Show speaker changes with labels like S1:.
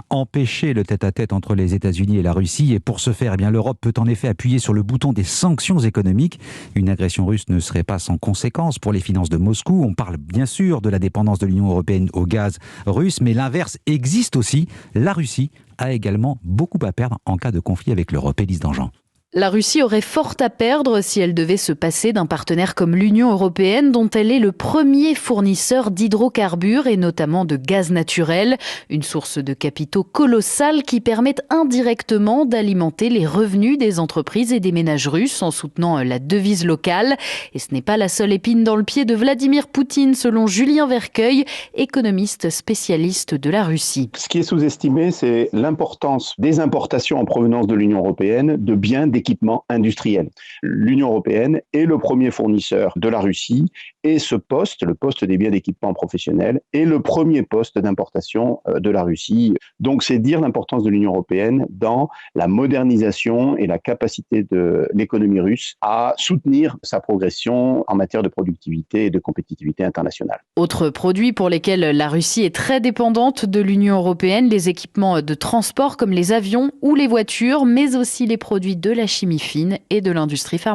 S1: empêcher le tête-à-tête entre les États-Unis et la Russie. Et pour ce faire, l'Europe peut en effet appuyer sur le bouton des sanctions économiques. Une agression russe ne serait pas sans conséquences pour les finances de Moscou. On parle bien sûr de la dépendance de l'Union européenne au gaz russe, mais l'inverse existe aussi. La Russie a également beaucoup à perdre en cas de conflit avec l'Europe. Élise Dangean.
S2: La Russie aurait fort à perdre si elle devait se passer d'un partenaire comme l'Union européenne, dont elle est le premier fournisseur d'hydrocarbures et notamment de gaz naturel, une source de capitaux colossale qui permet indirectement d'alimenter les revenus des entreprises et des ménages russes en soutenant la devise locale. Et ce n'est pas la seule épine dans le pied de Vladimir Poutine, selon Julien Vercueil, économiste spécialiste de la Russie.
S3: Ce qui est sous-estimé, c'est l'importance des importations en provenance de l'Union européenne de biens d'équipements industriels. L'Union européenne est le premier fournisseur de la Russie et ce poste, le poste des biens d'équipement professionnels, est le premier poste d'importation de la Russie. Donc c'est dire l'importance de l'Union européenne dans la modernisation et la capacité de l'économie russe à soutenir sa progression en matière de productivité et de compétitivité internationale.
S2: Autres produits pour lesquels la Russie est très dépendante de l'Union européenne, les équipements de transport comme les avions ou les voitures, mais aussi les produits de la chimie fine et de l'industrie pharmaceutique.